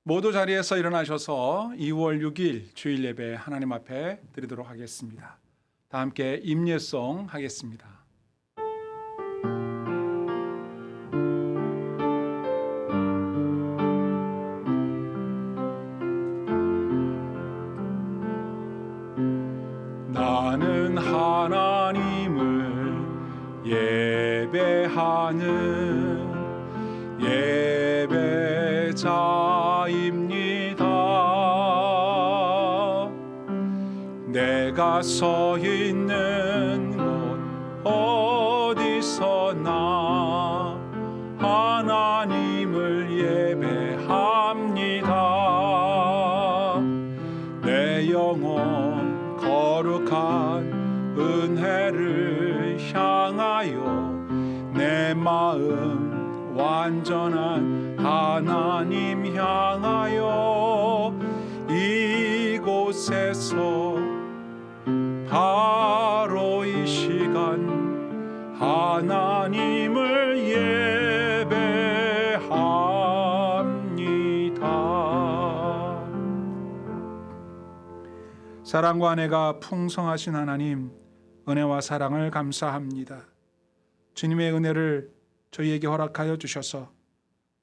모두 자리에서 일어나셔서 2월 6일 주일 예배 하나님 앞에 드리도록 하겠습니다. 다 함께 임예송 하겠습니다. 나는 하나님을 예배하는 예배자입니다. 내가 서 있는 곳 어디서나 하나님을 예배합니다. 내 영혼 거룩한 은혜를 향하여 내 마음 완전한 하나님 향하여 이곳에서 바로 이 시간 하나님을 예배합니다. 사랑과 은혜가 풍성하신 하나님, 은혜와 사랑을 감사합니다. 주님의 은혜를 저희에게 허락하여 주셔서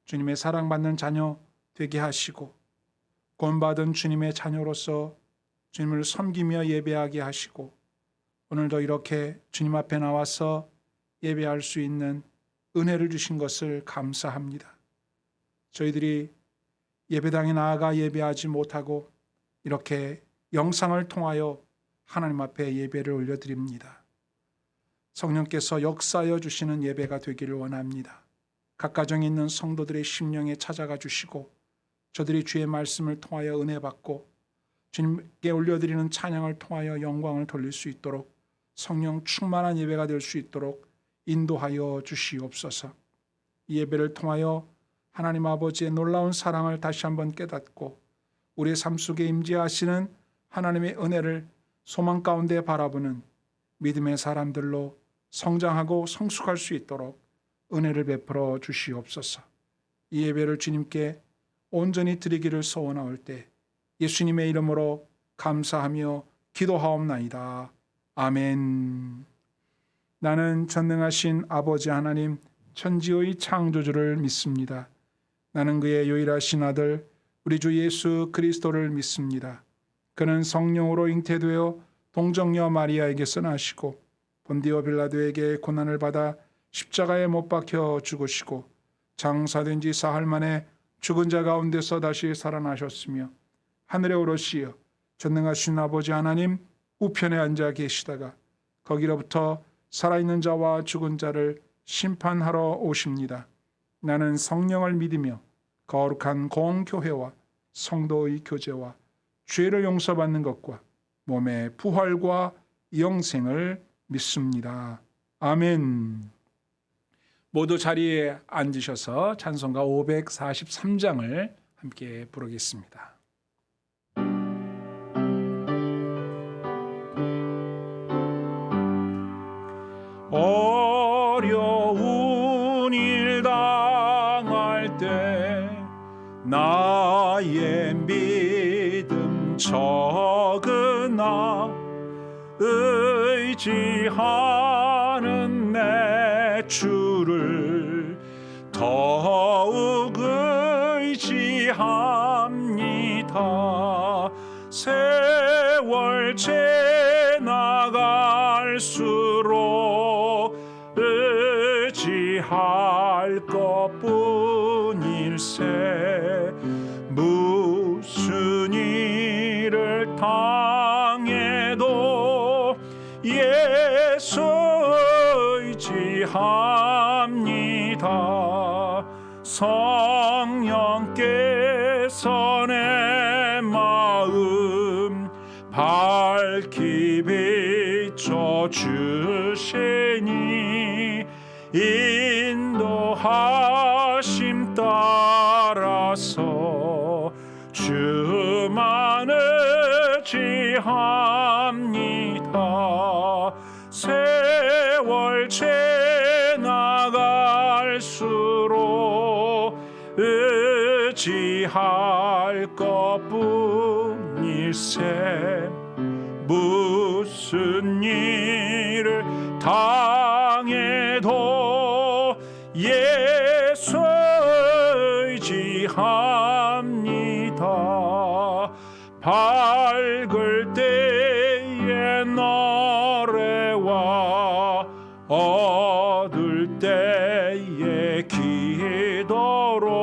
주님의 사랑받는 자녀 되게 하시고 구원받은 주님의 자녀로서 주님을 섬기며 예배하게 하시고 오늘도 이렇게 주님 앞에 나와서 예배할 수 있는 은혜를 주신 것을 감사합니다. 저희들이 예배당에 나아가 예배하지 못하고 이렇게 영상을 통하여 하나님 앞에 예배를 올려드립니다. 성령께서 역사하여 주시는 예배가 되기를 원합니다. 각 가정에 있는 성도들의 심령에 찾아가 주시고 저들이 주의 말씀을 통하여 은혜 받고 주님께 올려드리는 찬양을 통하여 영광을 돌릴 수 있도록 성령 충만한 예배가 될 수 있도록 인도하여 주시옵소서. 이 예배를 통하여 하나님 아버지의 놀라운 사랑을 다시 한번 깨닫고 우리의 삶 속에 임재하시는 하나님의 은혜를 소망 가운데 바라보는 믿음의 사람들로 성장하고 성숙할 수 있도록 은혜를 베풀어 주시옵소서. 이 예배를 주님께 온전히 드리기를 소원하올 때 예수님의 이름으로 감사하며 기도하옵나이다. 아멘. 나는 전능하신 아버지 하나님 천지의 창조주를 믿습니다. 나는 그의 유일하신 아들 우리 주 예수 그리스도를 믿습니다. 그는 성령으로 잉태되어 동정녀 마리아에게서 나시고 본디오 빌라도에게 고난을 받아 십자가에 못 박혀 죽으시고 장사된 지 사흘 만에 죽은 자 가운데서 다시 살아나셨으며 하늘에 오르시어 전능하신 아버지 하나님 우편에 앉아 계시다가 거기로부터 살아있는 자와 죽은 자를 심판하러 오십니다. 나는 성령을 믿으며 거룩한 공교회와 성도의 교제와 죄를 용서받는 것과 몸의 부활과 영생을 믿습니다. 아멘. 모두 자리에 앉으셔서 찬송가 543장을 함께 부르겠습니다. 어려운 일 당할 때 나의 믿음 적으나 의지하는 내 주를 더욱 의지합니다. 세월 지나갈수록 의지할 것뿐일세. 무슨 일을 당해도 예수 의지합니다. 성령께서 내 마음 밝히 비춰주시니 인도하심 따라서 주만 의지합니다. 세월 지나갈수록 의지할 것뿐일세 무슨 일을 당해도 예수 의지합니다. 밝을 때에 노래와 어두울 때에 기도로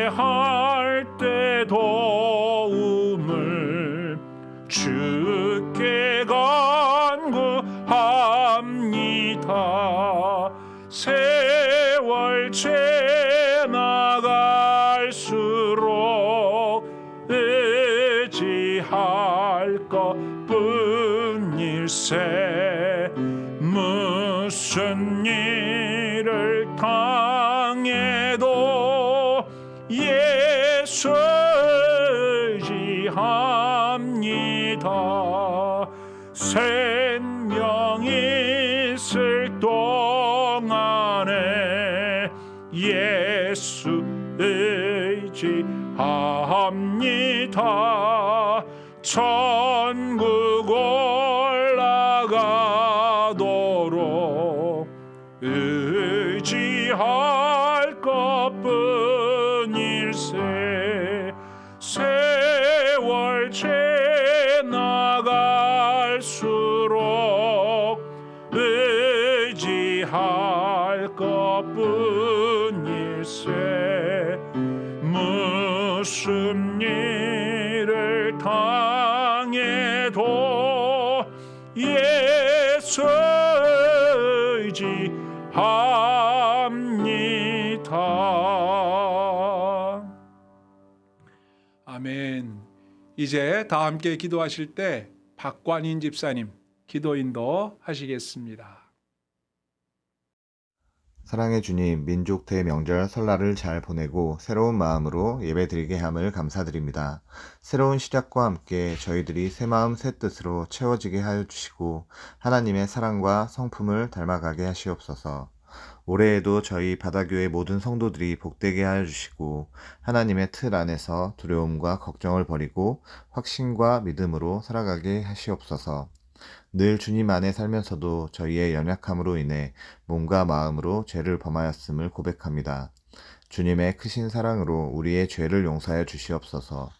위태할 때 도움을 주께 간구합니다. 세월 지나갈수록 의지할 것뿐일세 무슨 일을 당해도 예수 의지합니다. 생명 있을 동안에 예수 의지합니다. 천국 올라가도록 의지할 것뿐일세 세월 지나갈수록 의지할 것뿐일세 무슨 일을 당해도 예수 의지합니다. 아멘. 이제 다 함께 기도하실 때 박관인 집사님 기도 인도하시겠습니다. 사랑의 주님, 민족 대명절 설날을 잘 보내고 새로운 마음으로 예배드리게 함을 감사드립니다. 새로운 시작과 함께 저희들이 새 마음 새 뜻으로 채워지게 하여 주시고 하나님의 사랑과 성품을 닮아가게 하시옵소서. 올해에도 저희 바다교회 모든 성도들이 복되게 하여 주시고 하나님의 틀 안에서 두려움과 걱정을 버리고 확신과 믿음으로 살아가게 하시옵소서. 늘 주님 안에 살면서도 저희의 연약함으로 인해 몸과 마음으로 죄를 범하였음을 고백합니다. 주님의 크신 사랑으로 우리의 죄를 용서하여 주시옵소서.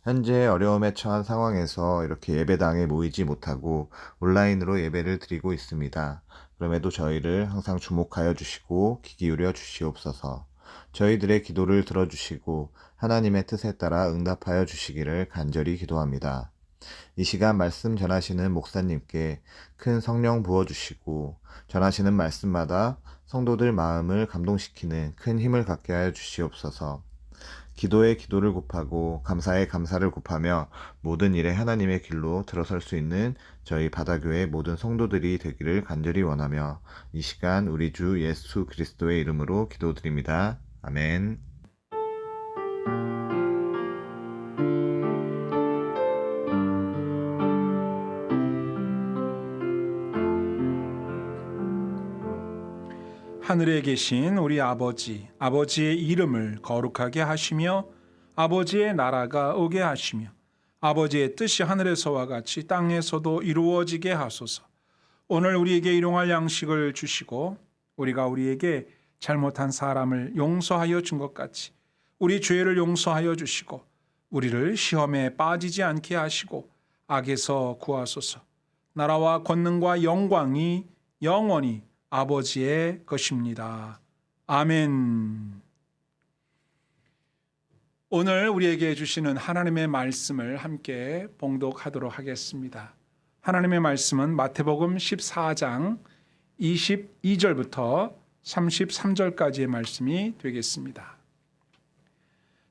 현재 어려움에 처한 상황에서 이렇게 예배당에 모이지 못하고 온라인으로 예배를 드리고 있습니다. 그럼에도 저희를 항상 주목하여 주시고 귀 기울여 주시옵소서. 저희들의 기도를 들어주시고 하나님의 뜻에 따라 응답하여 주시기를 간절히 기도합니다. 이 시간 말씀 전하시는 목사님께 큰 성령 부어주시고 전하시는 말씀마다 성도들 마음을 감동시키는 큰 힘을 갖게 하여 주시옵소서. 기도에 기도를 곱하고 감사에 감사를 곱하며 모든 일에 하나님의 길로 들어설 수 있는 저희 바다교회 모든 성도들이 되기를 간절히 원하며 이 시간 우리 주 예수 그리스도의 이름으로 기도드립니다. 아멘. 하늘에 계신 우리 아버지, 아버지의 이름을 거룩하게 하시며 아버지의 나라가 오게 하시며 아버지의 뜻이 하늘에서와 같이 땅에서도 이루어지게 하소서. 오늘 우리에게 일용할 양식을 주시고 우리가 우리에게 잘못한 사람을 용서하여 준 것 같이 우리 죄를 용서하여 주시고 우리를 시험에 빠지지 않게 하시고 악에서 구하소서. 나라와 권능과 영광이 영원히 아버지의 것입니다. 아멘. 오늘 우리에게 주시는 하나님의 말씀을 함께 봉독하도록 하겠습니다. 하나님의 말씀은 마태복음 14장 22절부터 33절까지의 말씀이 되겠습니다.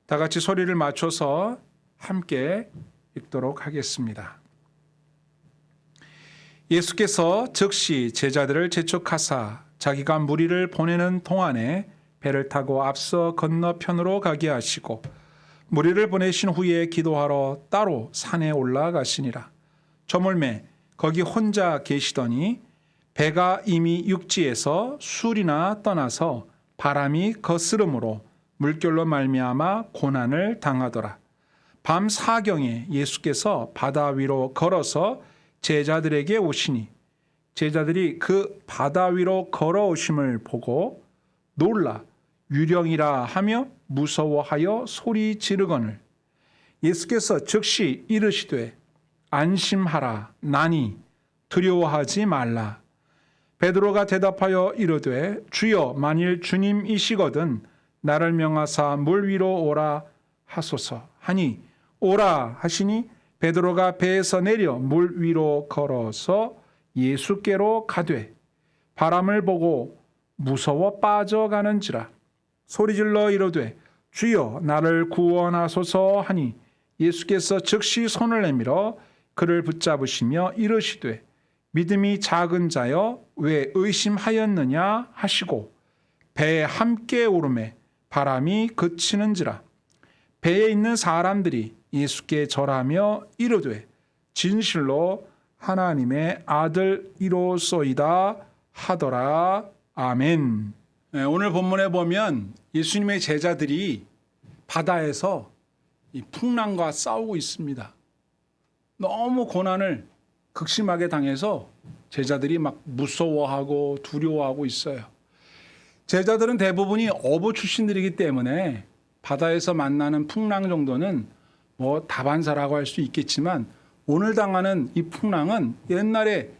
다 같이 소리를 맞춰서 함께 읽도록 하겠습니다. 예수께서 즉시 제자들을 재촉하사 자기가 무리를 보내는 동안에 배를 타고 앞서 건너편으로 가게 하시고 무리를 보내신 후에 기도하러 따로 산에 올라가시니라. 저물매 거기 혼자 계시더니 배가 이미 육지에서 술이나 떠나서 바람이 거스름으로 물결로 말미암아 고난을 당하더라. 밤 사경에 예수께서 바다 위로 걸어서 제자들에게 오시니 제자들이 그 바다 위로 걸어오심을 보고 놀라 유령이라 하며 무서워하여 소리 지르거늘 예수께서 즉시 이르시되 안심하라 나니 두려워하지 말라. 베드로가 대답하여 이르되 주여 만일 주님이시거든 나를 명하사 물 위로 오라 하소서 하니 오라 하시니 베드로가 배에서 내려 물 위로 걸어서 예수께로 가되 바람을 보고 무서워 빠져가는지라 소리질러 이르되 주여 나를 구원하소서 하니 예수께서 즉시 손을 내밀어 그를 붙잡으시며 이르시되 믿음이 작은 자여 왜 의심하였느냐 하시고 배에 함께 오르매 바람이 그치는지라 배에 있는 사람들이 예수께 절하며 이르되 진실로 하나님의 아들이로소이다 하더라. 아멘. 오늘 본문에 보면 예수님의 제자들이 바다에서 이 풍랑과 싸우고 있습니다. 너무 고난을 극심하게 당해서 제자들이 막 무서워하고 두려워하고 있어요. 제자들은 대부분이 어부 출신들이기 때문에 바다에서 만나는 풍랑 정도는 뭐 다반사라고 할 수 있겠지만 오늘 당하는 이 풍랑은 옛날에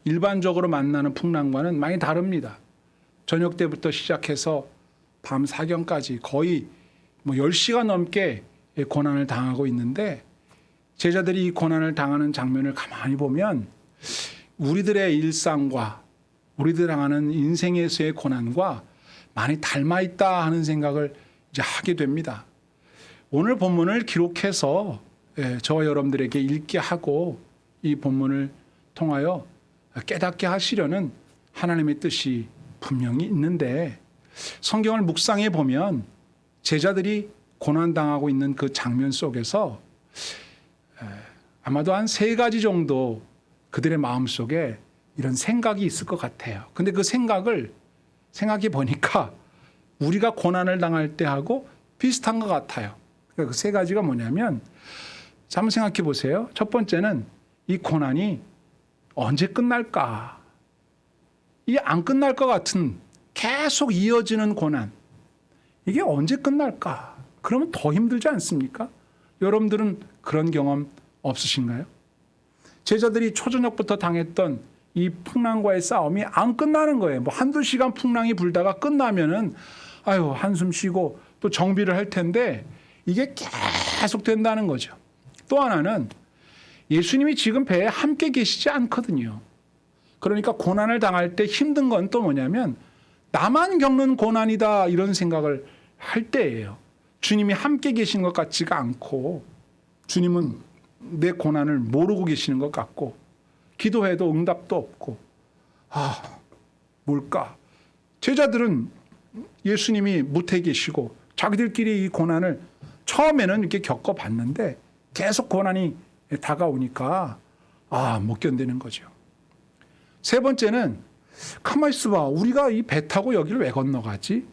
일반적으로 만나는 풍랑과는 많이 다릅니다. 저녁 때부터 시작해서 밤 사경까지 거의 뭐 10시간 넘게 고난을 당하고 있는데 제자들이 이 고난을 당하는 장면을 가만히 보면 우리들의 일상과 우리들 당하는 인생에서의 고난과 많이 닮아 있다 하는 생각을 이제 하게 됩니다. 오늘 본문을 기록해서 저와 여러분들에게 읽게 하고 이 본문을 통하여 깨닫게 하시려는 하나님의 뜻이 분명히 있는데 성경을 묵상해 보면 제자들이 고난당하고 있는 그 장면 속에서 아마도 한 3가지 정도 그들의 마음속에 이런 생각이 있을 것 같아요. 근데 그 생각을 생각해 보니까 우리가 고난을 당할 때 하고 비슷한 것 같아요. 그 3가지가 뭐냐면 한번 생각해 보세요. 첫 번째는 이 고난이 언제 끝날까? 이게 안 끝날 것 같은 계속 이어지는 고난. 이게 언제 끝날까? 그러면 더 힘들지 않습니까? 여러분들은 그런 경험 없으신가요? 제자들이 초저녁부터 당했던 이 풍랑과의 싸움이 안 끝나는 거예요. 뭐 한두 시간 풍랑이 불다가 끝나면은 아유 한숨 쉬고 또 정비를 할 텐데 이게 계속 된다는 거죠. 또 하나는 예수님이 지금 배에 함께 계시지 않거든요. 그러니까 고난을 당할 때 힘든 건 또 뭐냐면 나만 겪는 고난이다 이런 생각을 할 때예요. 주님이 함께 계신 것 같지가 않고 주님은 내 고난을 모르고 계시는 것 같고 기도해도 응답도 없고 뭘까? 제자들은 예수님이 못해 계시고 자기들끼리 이 고난을 처음에는 이렇게 겪어봤는데 계속 고난이 다가오니까 못 견디는 거죠. 3번째는 가만히 있어봐. 우리가 이 배 타고 여기를 왜 건너가지?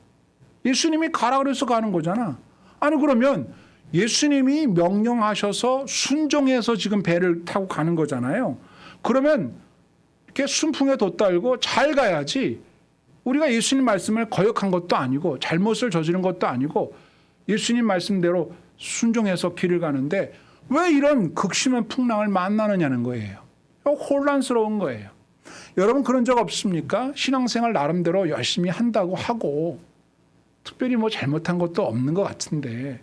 예수님이 가라 그래서 가는 거잖아. 아니 그러면 예수님이 명령하셔서 순종해서 지금 배를 타고 가는 거잖아요. 그러면 이렇게 순풍에 돛달고 잘 가야지. 우리가 예수님 말씀을 거역한 것도 아니고 잘못을 저지른 것도 아니고 예수님 말씀대로 순종해서 길을 가는데 왜 이런 극심한 풍랑을 만나느냐는 거예요. 혼란스러운 거예요. 여러분 그런 적 없습니까? 신앙생활 나름대로 열심히 한다고 하고 특별히 뭐 잘못한 것도 없는 것 같은데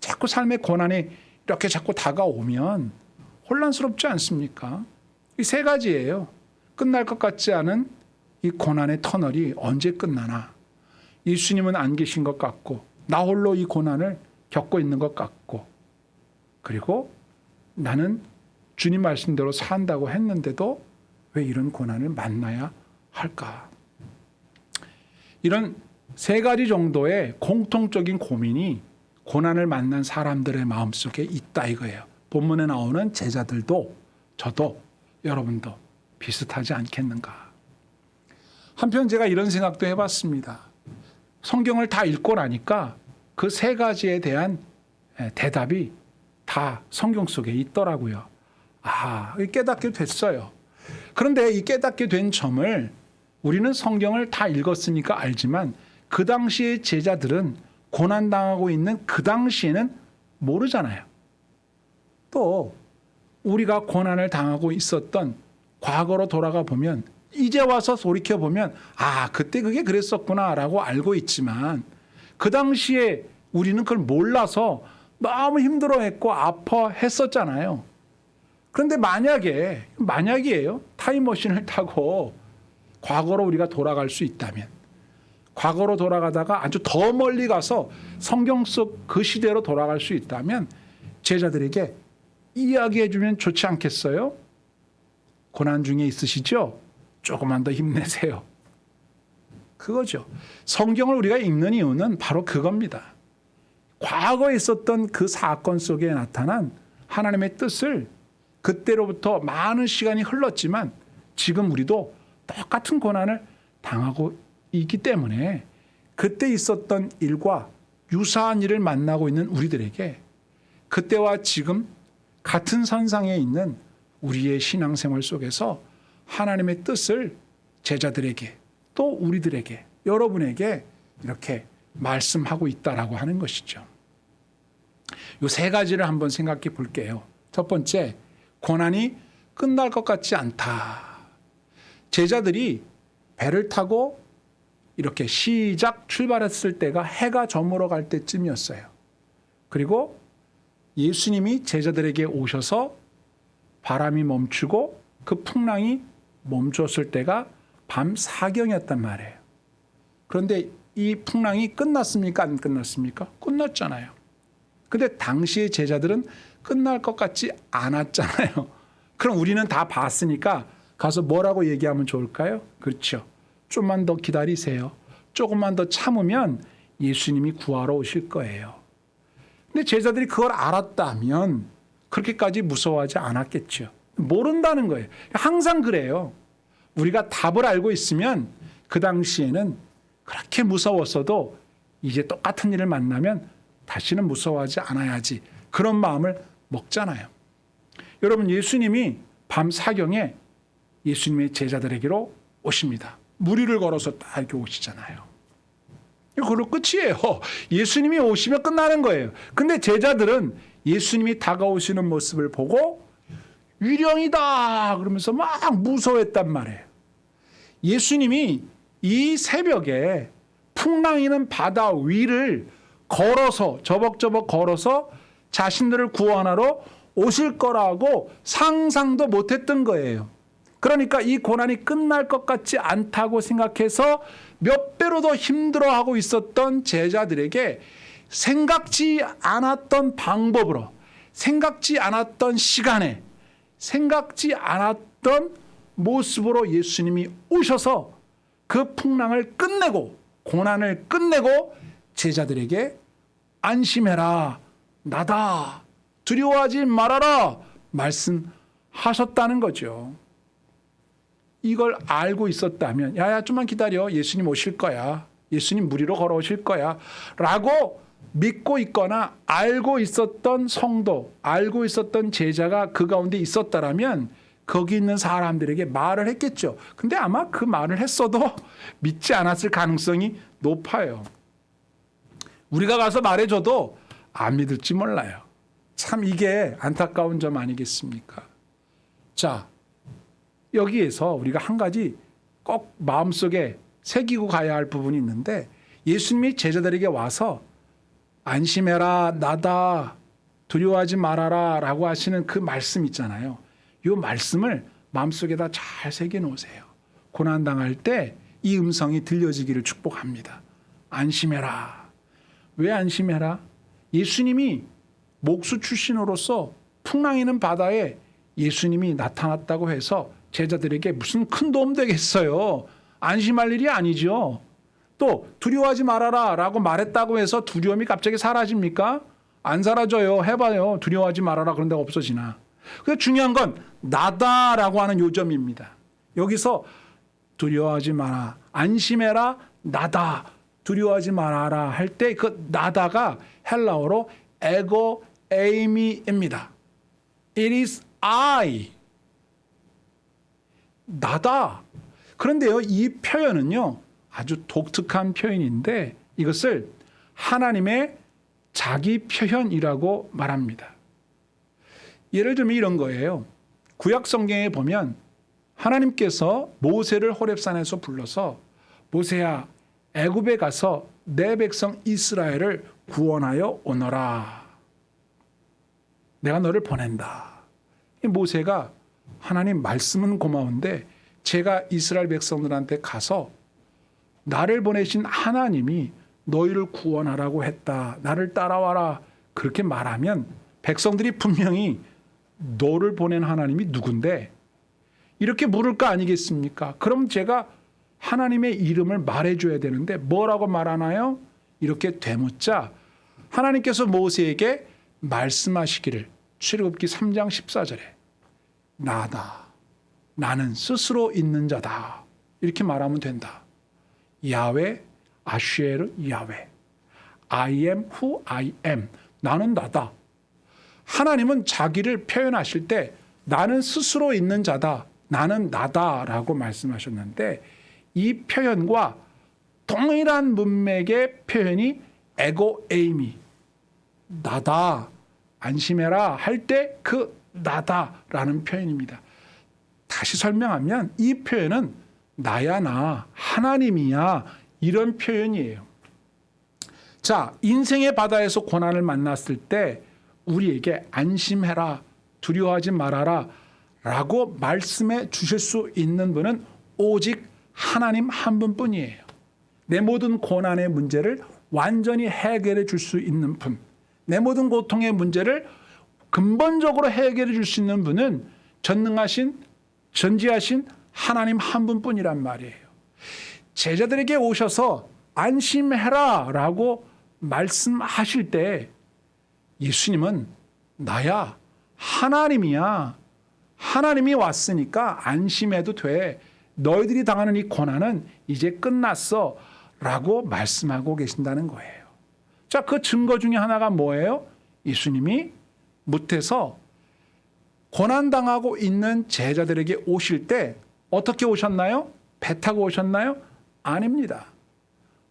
자꾸 삶의 고난이 이렇게 자꾸 다가오면 혼란스럽지 않습니까? 이 3가지예요. 끝날 것 같지 않은 이 고난의 터널이 언제 끝나나. 예수님은 안 계신 것 같고 나 홀로 이 고난을 겪고 있는 것 같고 그리고 나는 주님 말씀대로 산다고 했는데도 왜 이런 고난을 만나야 할까? 이런 3가지 정도의 공통적인 고민이 고난을 만난 사람들의 마음속에 있다 이거예요. 본문에 나오는 제자들도 저도 여러분도 비슷하지 않겠는가? 한편 제가 이런 생각도 해봤습니다. 성경을 다 읽고 나니까 그 세 가지에 대한 대답이 다 성경 속에 있더라고요. 깨닫게 됐어요. 그런데 이 깨닫게 된 점을 우리는 성경을 다 읽었으니까 알지만 그 당시의 제자들은 고난당하고 있는 그 당시에는 모르잖아요. 또 우리가 고난을 당하고 있었던 과거로 돌아가 보면 이제 와서 돌이켜보면 그때 그게 그랬었구나라고 알고 있지만 그 당시에 우리는 그걸 몰라서 너무 힘들어했고 아파했었잖아요. 그런데 만약이에요. 타임머신을 타고 과거로 우리가 돌아갈 수 있다면 과거로 돌아가다가 아주 더 멀리 가서 성경 속 그 시대로 돌아갈 수 있다면 제자들에게 이야기해 주면 좋지 않겠어요? 고난 중에 있으시죠? 조금만 더 힘내세요. 그거죠. 성경을 우리가 읽는 이유는 바로 그겁니다. 과거에 있었던 그 사건 속에 나타난 하나님의 뜻을 그때로부터 많은 시간이 흘렀지만 지금 우리도 똑같은 고난을 당하고 있기 때문에 그때 있었던 일과 유사한 일을 만나고 있는 우리들에게 그때와 지금 같은 선상에 있는 우리의 신앙생활 속에서 하나님의 뜻을 제자들에게 또 우리들에게 여러분에게 이렇게 말씀하고 있다라고 하는 것이죠. 이 세 가지를 한번 생각해 볼게요. 첫 번째, 고난이 끝날 것 같지 않다. 제자들이 배를 타고 이렇게 시작 출발했을 때가 해가 저물어 갈 때쯤이었어요. 그리고 예수님이 제자들에게 오셔서 바람이 멈추고 그 풍랑이 멈췄을 때가 밤 사경이었단 말이에요. 그런데 이 풍랑이 끝났습니까? 안 끝났습니까? 끝났잖아요. 근데 당시의 제자들은 끝날 것 같지 않았잖아요. 그럼 우리는 다 봤으니까 가서 뭐라고 얘기하면 좋을까요? 그렇죠. 좀만 더 기다리세요. 조금만 더 참으면 예수님이 구하러 오실 거예요. 근데 제자들이 그걸 알았다면 그렇게까지 무서워하지 않았겠죠. 모른다는 거예요. 항상 그래요. 우리가 답을 알고 있으면 그 당시에는 그렇게 무서웠어도 이제 똑같은 일을 만나면 다시는 무서워하지 않아야지. 그런 마음을 먹잖아요. 여러분, 예수님이 밤 사경에 예수님의 제자들에게로 오십니다. 무리를 걸어서 딱 이렇게 오시잖아요. 그걸로 끝이에요. 예수님이 오시면 끝나는 거예요. 근데 제자들은 예수님이 다가오시는 모습을 보고 위령이다 그러면서 막 무서워했단 말이에요. 예수님이 이 새벽에 풍랑이는 바다 위를 걸어서 저벅저벅 걸어서 자신들을 구원하러 오실 거라고 상상도 못했던 거예요. 그러니까 이 고난이 끝날 것 같지 않다고 생각해서 몇 배로 더 힘들어하고 있었던 제자들에게 생각지 않았던 방법으로, 생각지 않았던 시간에, 생각지 않았던 모습으로 예수님이 오셔서 그 풍랑을 끝내고 고난을 끝내고 제자들에게 안심해라, 나다, 두려워하지 말아라 말씀하셨다는 거죠. 이걸 알고 있었다면 야야 좀만 기다려, 예수님 오실 거야, 예수님 무리로 걸어오실 거야 라고 믿고 있거나 알고 있었던 성도, 알고 있었던 제자가 그 가운데 있었다라면 거기 있는 사람들에게 말을 했겠죠. 근데 아마 그 말을 했어도 믿지 않았을 가능성이 높아요. 우리가 가서 말해줘도 안 믿을지 몰라요. 참 이게 안타까운 점 아니겠습니까? 자, 여기에서 우리가 한 가지 꼭 마음속에 새기고 가야 할 부분이 있는데, 예수님이 제자들에게 와서 안심해라, 나다, 두려워하지 말아라 라고 하시는 그 말씀 있잖아요. 이 말씀을 마음속에다 잘 새겨놓으세요. 고난당할 때 이 음성이 들려지기를 축복합니다. 안심해라. 왜 안심해라? 예수님이 목수 출신으로서 풍랑이는 바다에 예수님이 나타났다고 해서 제자들에게 무슨 큰 도움 되겠어요? 안심할 일이 아니죠. 또 두려워하지 말아라 라고 말했다고 해서 두려움이 갑자기 사라집니까? 안 사라져요. 해봐요. 두려워하지 말아라 그런 데가 없어지나. 그래서 중요한 건 나다라고 하는 요점입니다. 여기서 두려워하지 마라, 안심해라, 나다 두려워하지 말아라 할 때 그 나다가 헬라어로 에고 에이미입니다. It is I. 나다. 그런데요, 이 표현은요, 아주 독특한 표현인데 이것을 하나님의 자기 표현이라고 말합니다. 예를 들면 이런 거예요. 구약 성경에 보면 하나님께서 모세를 호렙산에서 불러서 모세야, 애굽에 가서 내 백성 이스라엘을 구원하여 오너라. 내가 너를 보낸다. 모세가 하나님 말씀은 고마운데 제가 이스라엘 백성들한테 가서 나를 보내신 하나님이 너희를 구원하라고 했다. 나를 따라와라. 그렇게 말하면 백성들이 분명히 너를 보낸 하나님이 누군데 이렇게 물을 거 아니겠습니까? 그럼 제가 하나님의 이름을 말해줘야 되는데 뭐라고 말하나요? 이렇게 되묻자 하나님께서 모세에게 말씀하시기를 출애굽기 3장 14절에 나다. 나는 스스로 있는 자다. 이렇게 말하면 된다. 야훼 아쉐르 야훼 I am who I am. 나는 나다. 하나님은 자기를 표현하실 때 나는 스스로 있는 자다. 나는 나다라고 말씀하셨는데 이 표현과 동일한 문맥의 표현이 에고 에이미 나다. 안심해라 할 때 그 나다라는 표현입니다. 다시 설명하면 이 표현은 나야 나 하나님이야 이런 표현이에요. 자, 인생의 바다에서 고난을 만났을 때 우리에게 안심해라 두려워하지 말아라 라고 말씀해 주실 수 있는 분은 오직 하나님 한 분뿐이에요. 내 모든 고난의 문제를 완전히 해결해 줄 수 있는 분, 내 모든 고통의 문제를 근본적으로 해결해 줄 수 있는 분은 전능하신 전지하신 하나님 한 분뿐이란 말이에요. 제자들에게 오셔서 안심해라 라고 말씀하실 때 예수님은 나야 하나님이야. 하나님이 왔으니까 안심해도 돼. 너희들이 당하는 이 고난은 이제 끝났어 라고 말씀하고 계신다는 거예요. 자, 그 증거 중에 하나가 뭐예요? 예수님이 무태서 고난당하고 있는 제자들에게 오실 때 어떻게 오셨나요? 배 타고 오셨나요? 아닙니다.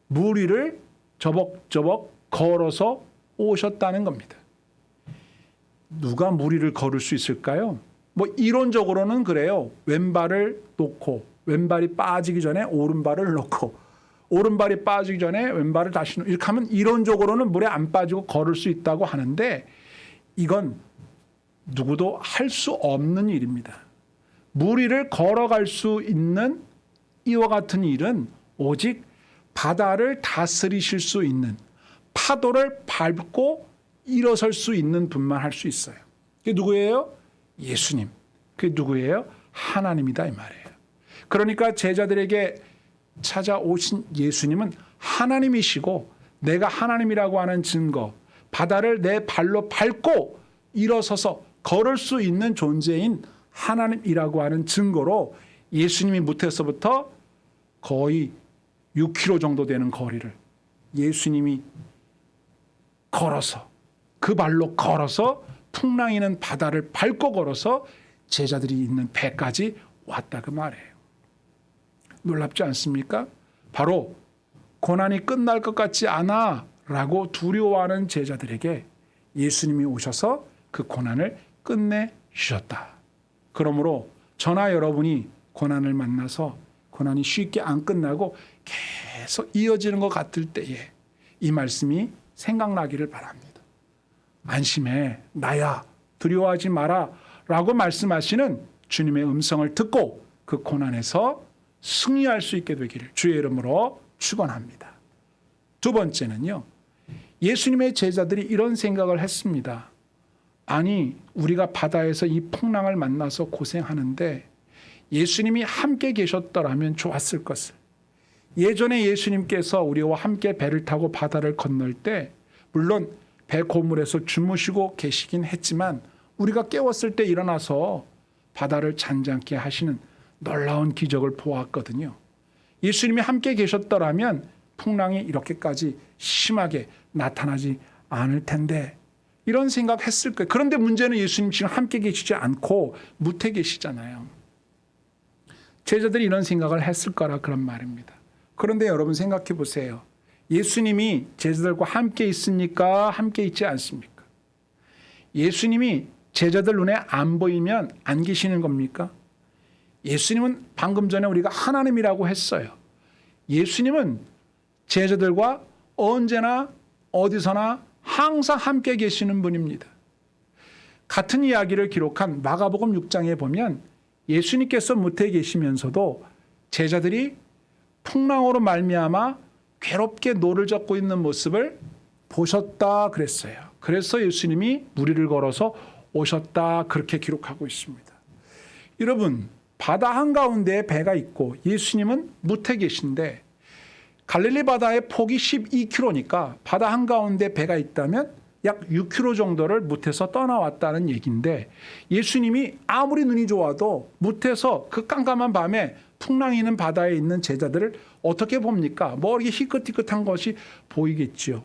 물 위를 저벅저벅 걸어서 오셨다는 겁니다. 누가 물 위를 걸을 수 있을까요? 뭐 이론적으로는 그래요. 왼발을 놓고 왼발이 빠지기 전에 오른발을 놓고 오른발이 빠지기 전에 왼발을 다시 놓고 이렇게 하면 이론적으로는 물에 안 빠지고 걸을 수 있다고 하는데 이건 누구도 할 수 없는 일입니다. 물 위를 걸어갈 수 있는 이와 같은 일은 오직 바다를 다스리실 수 있는 파도를 밟고 일어설 수 있는 분만 할 수 있어요. 그게 누구예요? 예수님. 그게 누구예요? 하나님이다 이 말이에요. 그러니까 제자들에게 찾아오신 예수님은 하나님이시고 내가 하나님이라고 하는 증거, 바다를 내 발로 밟고 일어서서 걸을 수 있는 존재인 하나님이라고 하는 증거로 예수님이 무태서부터 거의 6km 정도 되는 거리를 예수님이 걸어서 그 발로 걸어서 풍랑이는 바다를 밟고 걸어서 제자들이 있는 배까지 왔다 그 말이에요. 놀랍지 않습니까? 바로 고난이 끝날 것 같지 않아 라고 두려워하는 제자들에게 예수님이 오셔서 그 고난을 끝내주셨다. 그러므로 저나 여러분이 고난을 만나서 고난이 쉽게 안 끝나고 계속 이어지는 것 같을 때에 이 말씀이 생각나기를 바랍니다. 안심해 나야 두려워하지 마라 라고 말씀하시는 주님의 음성을 듣고 그 고난에서 승리할 수 있게 되기를 주의 이름으로 축원합니다. 두 번째는요. 예수님의 제자들이 이런 생각을 했습니다. 아니 우리가 바다에서 이 풍랑을 만나서 고생하는데 예수님이 함께 계셨더라면 좋았을 것을. 예전에 예수님께서 우리와 함께 배를 타고 바다를 건널 때 물론 배 고물에서 주무시고 계시긴 했지만 우리가 깨웠을 때 일어나서 바다를 잔잔케 하시는 놀라운 기적을 보았거든요. 예수님이 함께 계셨더라면 풍랑이 이렇게까지 심하게 나타나지 않을 텐데 이런 생각했을 거예요. 그런데 문제는 예수님 지금 함께 계시지 않고 무태 계시잖아요. 제자들이 이런 생각을 했을 거라 그런 말입니다. 그런데 여러분 생각해 보세요. 예수님이 제자들과 함께 있습니까? 함께 있지 않습니까? 예수님이 제자들 눈에 안 보이면 안 계시는 겁니까? 예수님은 방금 전에 우리가 하나님이라고 했어요. 예수님은 제자들과 언제나 어디서나 항상 함께 계시는 분입니다. 같은 이야기를 기록한 마가복음 6장에 보면 예수님께서 무태 계시면서도 제자들이 풍랑으로 말미암아 괴롭게 노를 젓고 있는 모습을 보셨다 그랬어요. 그래서 예수님이 무리를 걸어서 오셨다 그렇게 기록하고 있습니다. 여러분, 바다 한가운데에 배가 있고 예수님은 무태 계신데 갈릴리 바다의 폭이 12km니까 바다 한가운데 배가 있다면 약 6km 정도를 무태서 떠나왔다는 얘기인데 예수님이 아무리 눈이 좋아도 무태서 그 깜깜한 밤에 풍랑이 있는 바다에 있는 제자들을 어떻게 봅니까? 뭐 이렇게 희끗희끗한 것이 보이겠지요.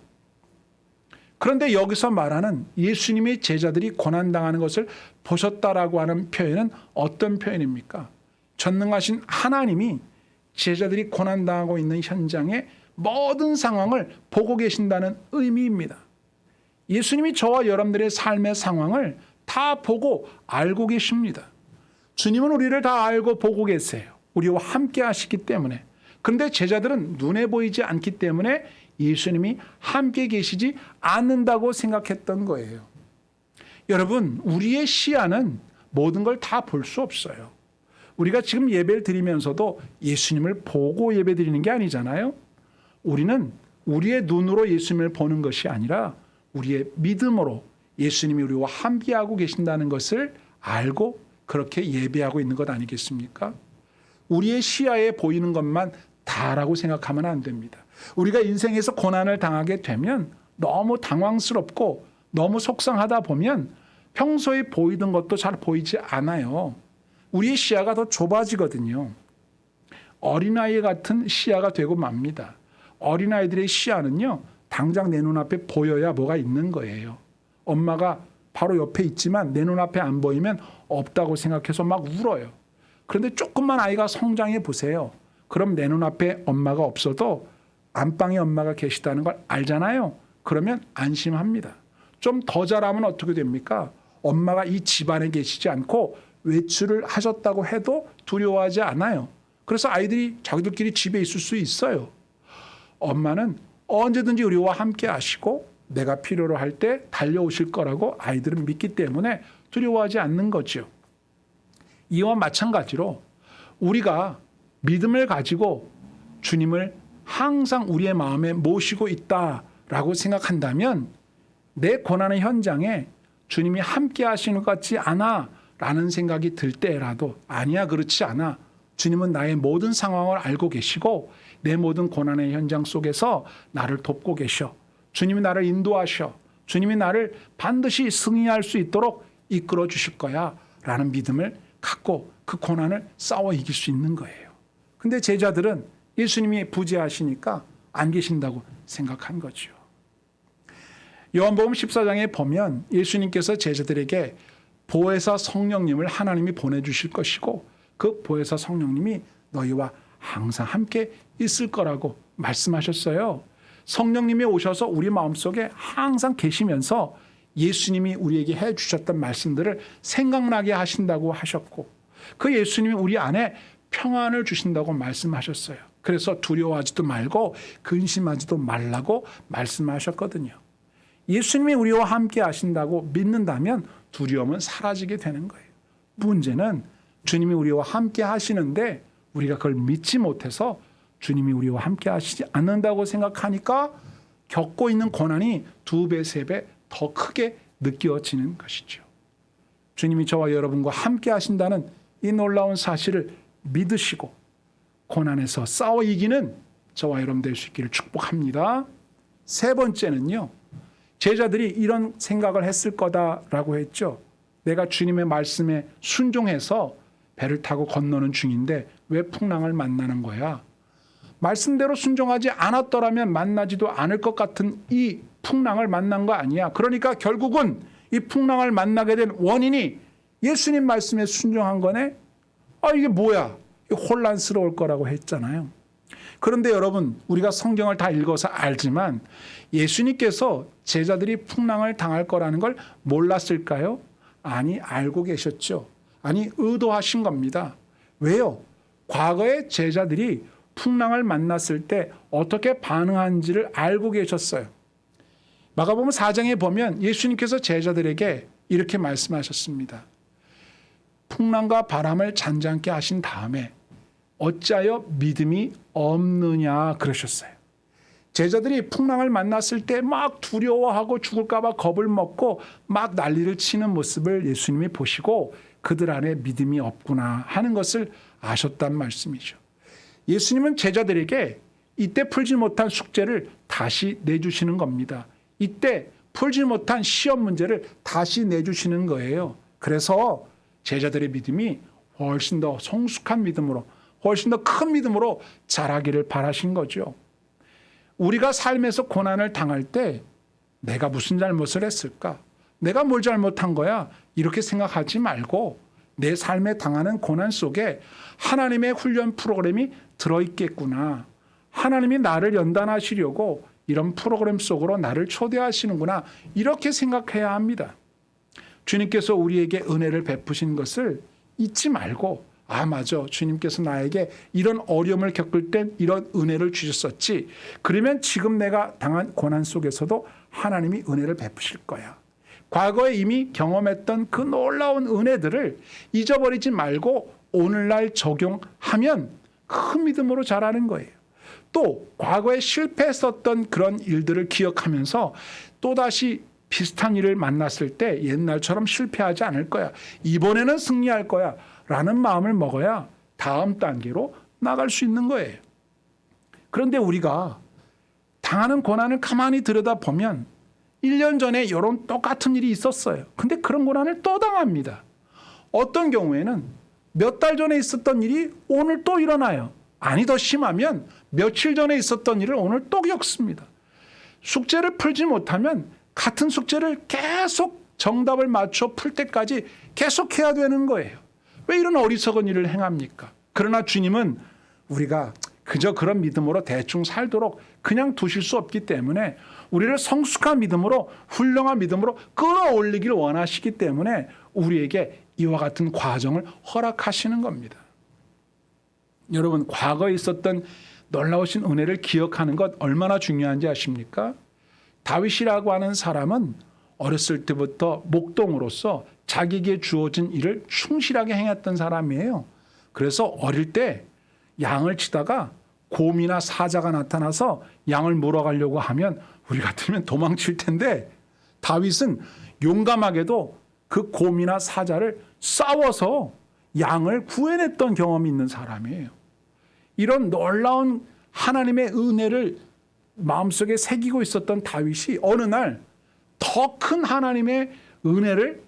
그런데 여기서 말하는 예수님의 제자들이 고난당하는 것을 보셨다라고 하는 표현은 어떤 표현입니까? 전능하신 하나님이 제자들이 고난당하고 있는 현장의 모든 상황을 보고 계신다는 의미입니다. 예수님이 저와 여러분들의 삶의 상황을 다 보고 알고 계십니다. 주님은 우리를 다 알고 보고 계세요. 우리와 함께 하시기 때문에. 그런데 제자들은 눈에 보이지 않기 때문에 예수님이 함께 계시지 않는다고 생각했던 거예요. 여러분, 우리의 시야는 모든 걸 다 볼 수 없어요. 우리가 지금 예배를 드리면서도 예수님을 보고 예배 드리는 게 아니잖아요. 우리는 우리의 눈으로 예수님을 보는 것이 아니라 우리의 믿음으로 예수님이 우리와 함께하고 계신다는 것을 알고 그렇게 예배하고 있는 것 아니겠습니까? 우리의 시야에 보이는 것만 다라고 생각하면 안 됩니다. 우리가 인생에서 고난을 당하게 되면 너무 당황스럽고 너무 속상하다 보면 평소에 보이던 것도 잘 보이지 않아요. 우리의 시야가 더 좁아지거든요. 어린아이 같은 시야가 되고 맙니다. 어린아이들의 시야는요, 당장 내 눈앞에 보여야 뭐가 있는 거예요. 엄마가 바로 옆에 있지만 내 눈앞에 안 보이면 없다고 생각해서 막 울어요. 그런데 조금만 아이가 성장해 보세요. 그럼 내 눈앞에 엄마가 없어도 안방에 엄마가 계시다는 걸 알잖아요. 그러면 안심합니다. 좀 더 자라면 어떻게 됩니까? 엄마가 이 집안에 계시지 않고 외출을 하셨다고 해도 두려워하지 않아요. 그래서 아이들이 자기들끼리 집에 있을 수 있어요. 엄마는 언제든지 우리와 함께 하시고 내가 필요로 할 때 달려오실 거라고 아이들은 믿기 때문에 두려워하지 않는 거죠. 이와 마찬가지로 우리가 믿음을 가지고 주님을 항상 우리의 마음에 모시고 있다라고 생각한다면 내 고난의 현장에 주님이 함께 하시는 것 같지 않아 라는 생각이 들 때라도 아니야, 그렇지 않아. 주님은 나의 모든 상황을 알고 계시고 내 모든 고난의 현장 속에서 나를 돕고 계셔. 주님이 나를 인도하셔. 주님이 나를 반드시 승리할 수 있도록 이끌어 주실 거야 라는 믿음을 갖고 그 고난을 싸워 이길 수 있는 거예요. 근데 제자들은 예수님이 부재하시니까 안 계신다고 생각한 거죠. 요한복음 14장에 보면 예수님께서 제자들에게 보혜사 성령님을 하나님이 보내주실 것이고 그 보혜사 성령님이 너희와 항상 함께 있을 거라고 말씀하셨어요. 성령님이 오셔서 우리 마음속에 항상 계시면서 예수님이 우리에게 해주셨던 말씀들을 생각나게 하신다고 하셨고 그 예수님이 우리 안에 평안을 주신다고 말씀하셨어요. 그래서 두려워하지도 말고 근심하지도 말라고 말씀하셨거든요. 예수님이 우리와 함께 하신다고 믿는다면 두려움은 사라지게 되는 거예요. 문제는 주님이 우리와 함께 하시는데 우리가 그걸 믿지 못해서 주님이 우리와 함께 하시지 않는다고 생각하니까 겪고 있는 고난이 2배, 3배 더 크게 느껴지는 것이죠. 주님이 저와 여러분과 함께 하신다는 이 놀라운 사실을 믿으시고 고난에서 싸워 이기는 저와 여러분 될 수 있기를 축복합니다. 세 번째는요. 제자들이 이런 생각을 했을 거다라고 했죠. 내가 주님의 말씀에 순종해서 배를 타고 건너는 중인데 왜 풍랑을 만나는 거야? 말씀대로 순종하지 않았더라면 만나지도 않을 것 같은 이 풍랑을 만난 거 아니야. 그러니까 결국은 이 풍랑을 만나게 된 원인이 예수님 말씀에 순종한 거네. 이게 뭐야? 혼란스러울 거라고 했잖아요. 그런데 여러분, 우리가 성경을 다 읽어서 알지만 예수님께서 제자들이 풍랑을 당할 거라는 걸 몰랐을까요? 아니, 알고 계셨죠. 아니, 의도하신 겁니다. 왜요? 과거에 제자들이 풍랑을 만났을 때 어떻게 반응한지를 알고 계셨어요. 마가복음 4장에 보면 예수님께서 제자들에게 이렇게 말씀하셨습니다. 풍랑과 바람을 잔잔케 하신 다음에 어찌하여 믿음이 없느냐 그러셨어요. 제자들이 풍랑을 만났을 때 막 두려워하고 죽을까 봐 겁을 먹고 막 난리를 치는 모습을 예수님이 보시고 그들 안에 믿음이 없구나 하는 것을 아셨단 말씀이죠. 예수님은 제자들에게 이때 풀지 못한 숙제를 다시 내주시는 겁니다. 이때 풀지 못한 시험 문제를 다시 내주시는 거예요. 그래서 제자들의 믿음이 훨씬 더 성숙한 믿음으로, 훨씬 더 큰 믿음으로 자라기를 바라신 거죠. 우리가 삶에서 고난을 당할 때 내가 무슨 잘못을 했을까? 내가 뭘 잘못한 거야? 이렇게 생각하지 말고 내 삶에 당하는 고난 속에 하나님의 훈련 프로그램이 들어있겠구나. 하나님이 나를 연단하시려고 이런 프로그램 속으로 나를 초대하시는구나. 이렇게 생각해야 합니다. 주님께서 우리에게 은혜를 베푸신 것을 잊지 말고 맞아. 주님께서 나에게 이런 어려움을 겪을 땐 이런 은혜를 주셨었지. 그러면 지금 내가 당한 고난 속에서도 하나님이 은혜를 베푸실 거야. 과거에 이미 경험했던 그 놀라운 은혜들을 잊어버리지 말고 오늘날 적용하면 큰 믿음으로 자라는 거예요. 또 과거에 실패했었던 그런 일들을 기억하면서 또다시 비슷한 일을 만났을 때 옛날처럼 실패하지 않을 거야. 이번에는 승리할 거야. 라는 마음을 먹어야 다음 단계로 나갈 수 있는 거예요. 그런데 우리가 당하는 고난을 가만히 들여다보면 1년 전에 이런 똑같은 일이 있었어요. 근데 그런 고난을 또 당합니다. 어떤 경우에는 몇 달 전에 있었던 일이 오늘 또 일어나요. 아니, 더 심하면 며칠 전에 있었던 일을 오늘 또 겪습니다. 숙제를 풀지 못하면 같은 숙제를 계속 정답을 맞춰 풀 때까지 계속 해야 되는 거예요. 왜 이런 어리석은 일을 행합니까? 그러나 주님은 우리가 그저 그런 믿음으로 대충 살도록 그냥 두실 수 없기 때문에 우리를 성숙한 믿음으로, 훌륭한 믿음으로 끌어올리길 원하시기 때문에 우리에게 이와 같은 과정을 허락하시는 겁니다. 여러분, 과거에 있었던 놀라우신 은혜를 기억하는 것 얼마나 중요한지 아십니까? 다윗이라고 하는 사람은 어렸을 때부터 목동으로서 자기에게 주어진 일을 충실하게 행했던 사람이에요. 그래서 어릴 때 양을 치다가 곰이나 사자가 나타나서 양을 물어가려고 하면 우리 같으면 도망칠 텐데 다윗은 용감하게도 그 곰이나 사자를 싸워서 양을 구해냈던 경험이 있는 사람이에요. 이런 놀라운 하나님의 은혜를 마음속에 새기고 있었던 다윗이 어느 날 더 큰 하나님의 은혜를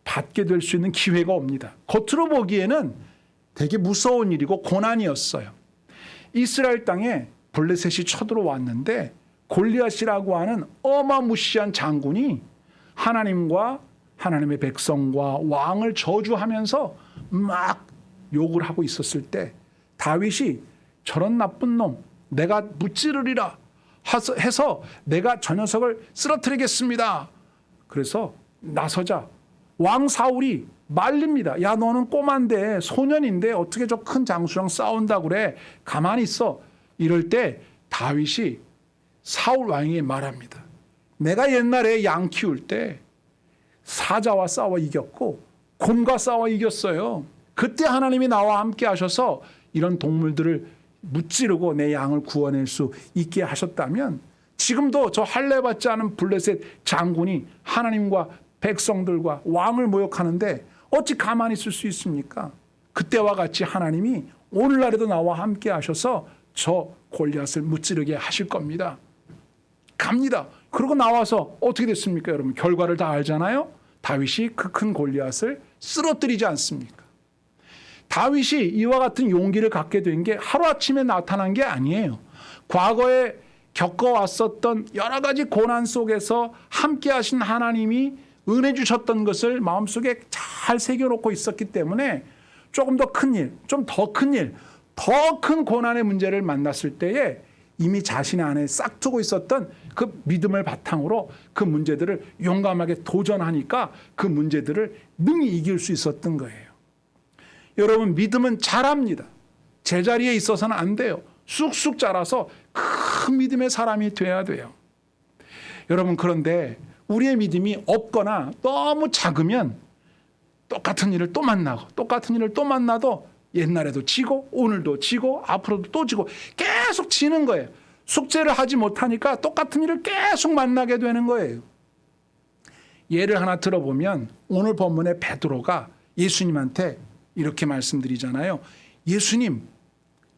받게 될 수 있는 기회가 옵니다. 겉으로 보기에는 되게 무서운 일이고 고난이었어요. 이스라엘 땅에 블레셋이 쳐들어왔는데 골리앗이라고 하는 어마무시한 장군이 하나님과 하나님의 백성과 왕을 저주하면서 막 욕을 하고 있었을 때 다윗이 저런 나쁜 놈 내가 무찌르리라 해서 내가 저 녀석을 쓰러뜨리겠습니다. 그래서 나서자 왕 사울이 말립니다. 야, 너는 꼬만데 소년인데 어떻게 저 큰 장수랑 싸운다고 그래. 가만히 있어. 이럴 때 다윗이 사울 왕에게 말합니다. 내가 옛날에 양 키울 때 사자와 싸워 이겼고 곰과 싸워 이겼어요. 그때 하나님이 나와 함께 하셔서 이런 동물들을 무찌르고 내 양을 구원할 수 있게 하셨다면 지금도 저 할례받지 않은 블레셋 장군이 하나님과 백성들과 왕을 모욕하는데 어찌 가만히 있을 수 있습니까? 그때와 같이 하나님이 오늘날에도 나와 함께 하셔서 저 골리앗을 무찌르게 하실 겁니다. 갑니다. 그러고 나와서 어떻게 됐습니까, 여러분? 결과를 다 알잖아요. 다윗이 그 큰 골리앗을 쓰러뜨리지 않습니까? 다윗이 이와 같은 용기를 갖게 된 게 하루아침에 나타난 게 아니에요. 과거에 겪어왔었던 여러 가지 고난 속에서 함께 하신 하나님이 은혜 주셨던 것을 마음속에 잘 새겨놓고 있었기 때문에 조금 더 큰 일, 좀 더 큰 일, 더 큰 고난의 문제를 만났을 때에 이미 자신의 안에 싹두고 있었던 그 믿음을 바탕으로 그 문제들을 용감하게 도전하니까 그 문제들을 능히 이길 수 있었던 거예요. 여러분, 믿음은 자랍니다. 제자리에 있어서는 안 돼요. 쑥쑥 자라서 큰 믿음의 사람이 돼야 돼요. 여러분, 그런데 우리의 믿음이 없거나 너무 작으면 똑같은 일을 또 만나고 똑같은 일을 또 만나도 옛날에도 지고 오늘도 지고 앞으로도 또 지고 계속 지는 거예요. 숙제를 하지 못하니까 똑같은 일을 계속 만나게 되는 거예요. 예를 하나 들어보면 오늘 본문의 베드로가 예수님한테 이렇게 말씀드리잖아요. 예수님,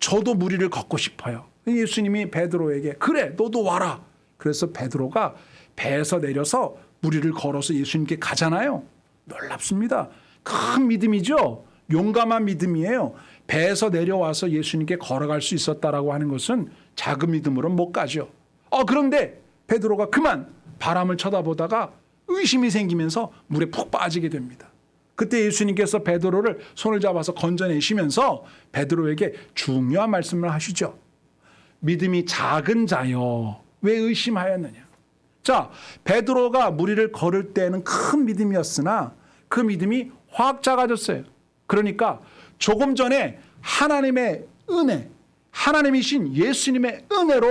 저도 무리를 걷고 싶어요. 예수님이 베드로에게 그래, 너도 와라. 그래서 베드로가 배에서 내려서 무리를 걸어서 예수님께 가잖아요. 놀랍습니다. 큰 믿음이죠. 용감한 믿음이에요. 배에서 내려와서 예수님께 걸어갈 수 있었다라고 하는 것은 작은 믿음으로는 못 가죠. 그런데 베드로가 그만 바람을 쳐다보다가 의심이 생기면서 물에 푹 빠지게 됩니다. 그때 예수님께서 베드로를 손을 잡아서 건져내시면서 베드로에게 중요한 말씀을 하시죠. 믿음이 작은 자여, 왜 의심하였느냐. 자, 베드로가 무리를 걸을 때는 큰 믿음이었으나 그 믿음이 확 작아졌어요. 그러니까 조금 전에 하나님의 은혜, 하나님이신 예수님의 은혜로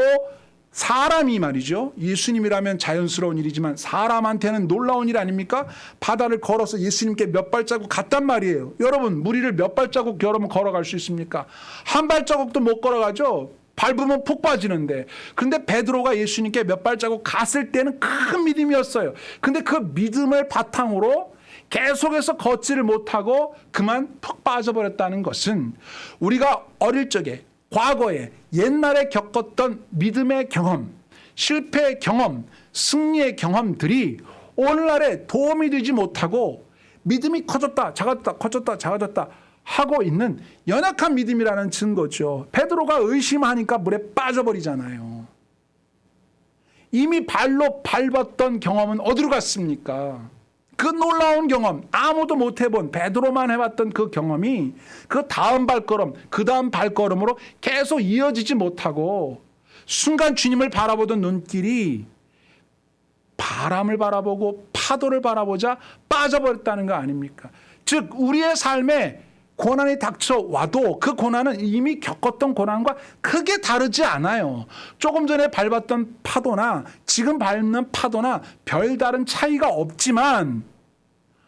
사람이 말이죠. 예수님이라면 자연스러운 일이지만 사람한테는 놀라운 일 아닙니까? 바다를 걸어서 예수님께 몇 발자국 갔단 말이에요. 여러분, 무리를 몇 발자국 여러분 걸어갈 수 있습니까? 한 발자국도 못 걸어가죠. 밟으면 푹 빠지는데. 그런데 베드로가 예수님께 몇 발자국 갔을 때는 큰 믿음이었어요. 근데 그 믿음을 바탕으로 계속해서 걷지를 못하고 그만 푹 빠져버렸다는 것은 우리가 어릴 적에 과거에 옛날에 겪었던 믿음의 경험, 실패의 경험, 승리의 경험들이 오늘날에 도움이 되지 못하고 믿음이 커졌다 작아졌다 커졌다 작아졌다 하고 있는 연약한 믿음이라는 증거죠. 베드로가 의심하니까 물에 빠져버리잖아요. 이미 발로 밟았던 경험은 어디로 갔습니까? 그 놀라운 경험, 아무도 못 해본 베드로만 해봤던 그 경험이 그 다음 발걸음, 그 다음 발걸음으로 계속 이어지지 못하고 순간 주님을 바라보던 눈길이 바람을 바라보고 파도를 바라보자 빠져버렸다는 거 아닙니까? 즉 우리의 삶에 고난이 닥쳐와도 그 고난은 이미 겪었던 고난과 크게 다르지 않아요. 조금 전에 밟았던 파도나 지금 밟는 파도나 별다른 차이가 없지만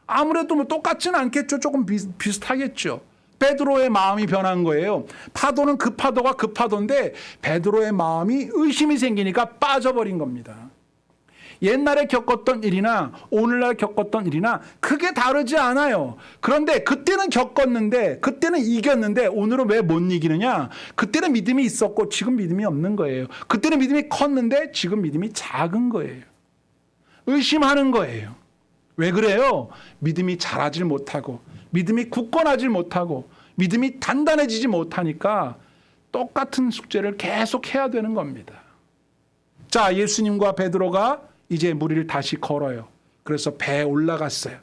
아무래도 뭐 똑같지는 않겠죠. 조금 비슷하겠죠. 베드로의 마음이 변한 거예요. 파도는 그 파도가 그 파도인데 베드로의 마음이 의심이 생기니까 빠져버린 겁니다. 옛날에 겪었던 일이나 오늘날 겪었던 일이나 크게 다르지 않아요. 그런데 그때는 겪었는데 그때는 이겼는데 오늘은 왜 못 이기느냐? 그때는 믿음이 있었고 지금 믿음이 없는 거예요. 그때는 믿음이 컸는데 지금 믿음이 작은 거예요. 의심하는 거예요. 왜 그래요? 믿음이 자라질 못하고 믿음이 굳건하질 못하고 믿음이 단단해지지 못하니까 똑같은 숙제를 계속 해야 되는 겁니다. 자, 예수님과 베드로가 이제 무리를 다시 걸어요. 그래서 배에 올라갔어요.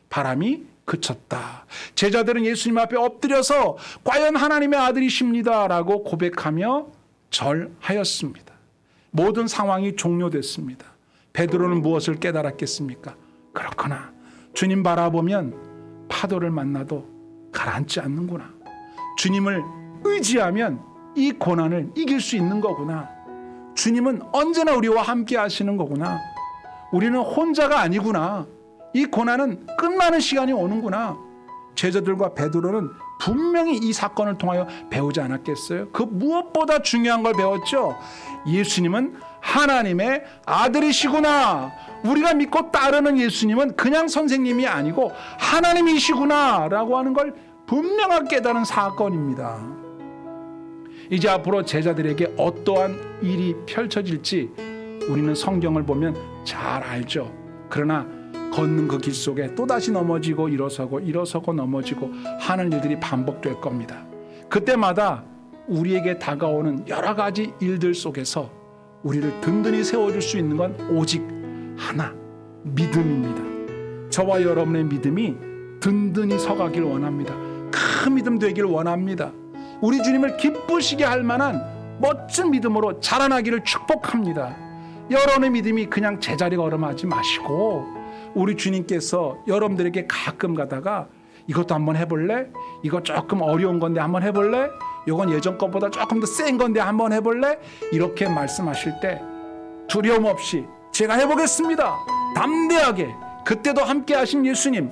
바람이 그쳤다. 제자들은 예수님 앞에 엎드려서 과연 하나님의 아들이십니다라고 고백하며 절하였습니다. 모든 상황이 종료됐습니다. 베드로는 무엇을 깨달았겠습니까? 그렇구나. 주님 바라보면 파도를 만나도 가라앉지 않는구나. 주님을 의지하면 이 고난을 이길 수 있는 거구나. 주님은 언제나 우리와 함께 하시는 거구나. 우리는 혼자가 아니구나. 이 고난은 끝나는 시간이 오는구나. 제자들과 베드로는 분명히 이 사건을 통하여 배우지 않았겠어요? 그 무엇보다 중요한 걸 배웠죠. 예수님은 하나님의 아들이시구나. 우리가 믿고 따르는 예수님은 그냥 선생님이 아니고 하나님이시구나 라고 하는 걸 분명하게 깨달은 사건입니다. 이제 앞으로 제자들에게 어떠한 일이 펼쳐질지 우리는 성경을 보면 잘 알죠. 그러나 걷는 그 길 속에 또다시 넘어지고 일어서고 넘어지고 하는 일들이 반복될 겁니다. 그때마다 우리에게 다가오는 여러 가지 일들 속에서 우리를 든든히 세워줄 수 있는 건 오직 하나, 믿음입니다. 저와 여러분의 믿음이 든든히 서가길 원합니다. 큰 믿음 되길 원합니다. 우리 주님을 기쁘시게 할 만한 멋진 믿음으로 자라나기를 축복합니다. 여러분의 믿음이 그냥 제자리 걸음하지 마시고 우리 주님께서 여러분들에게 가끔 가다가 이것도 한번 해볼래? 이거 조금 어려운 건데 한번 해볼래? 이건 예전 것보다 조금 더 센 건데 한번 해볼래? 이렇게 말씀하실 때 두려움 없이 제가 해보겠습니다. 담대하게 그때도 함께 하신 예수님,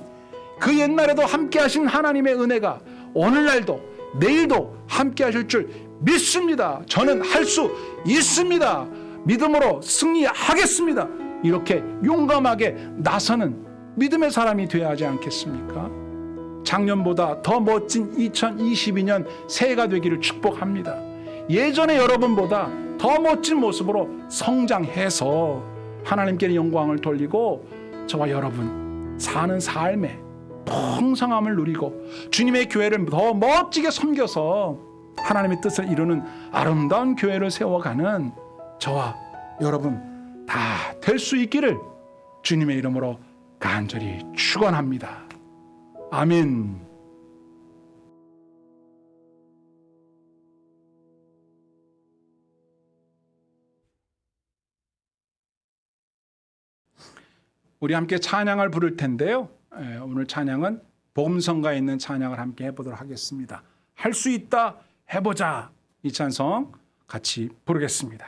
그 옛날에도 함께 하신 하나님의 은혜가 오늘날도 내일도 함께 하실 줄 믿습니다. 저는 할 수 있습니다. 믿음으로 승리하겠습니다. 이렇게 용감하게 나서는 믿음의 사람이 되어야 하지 않겠습니까? 작년보다 더 멋진 2022년 새해가 되기를 축복합니다. 예전에 여러분보다 더 멋진 모습으로 성장해서 하나님께 영광을 돌리고 저와 여러분 사는 삶에 풍성함을 누리고 주님의 교회를 더 멋지게 섬겨서 하나님의 뜻을 이루는 아름다운 교회를 세워가는 저와 여러분 다 될 수 있기를 주님의 이름으로 간절히 축원합니다. 아멘. 우리 함께 찬양을 부를 텐데요. 오늘 찬양은 복음성가에 있는 찬양을 함께 해보도록 하겠습니다. 할 수 있다 해보자. 이 찬송 같이 부르겠습니다.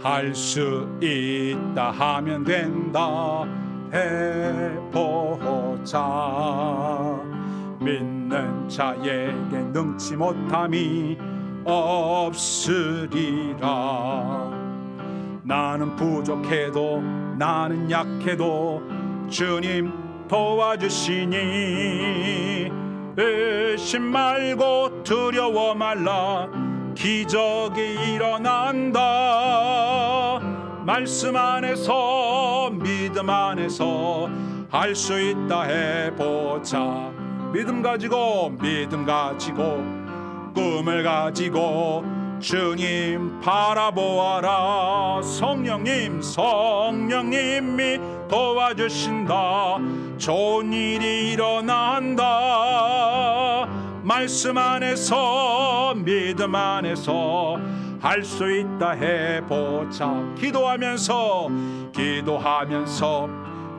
할 수 있다 하면 된다 해보자. 믿는 자에게 능치 못함이 없으리라. 나는 부족해도 나는 약해도 주님 도와주시니 의심 말고 두려워 말라. 기적이 일어난다. 말씀 안에서 믿음 안에서 할 수 있다 해보자. 믿음 가지고 꿈을 가지고 주님 바라보아라. 성령님이 도와주신다. 좋은 일이 일어난다. 말씀 안에서 믿음 안에서 할 수 있다 해보자. 기도하면서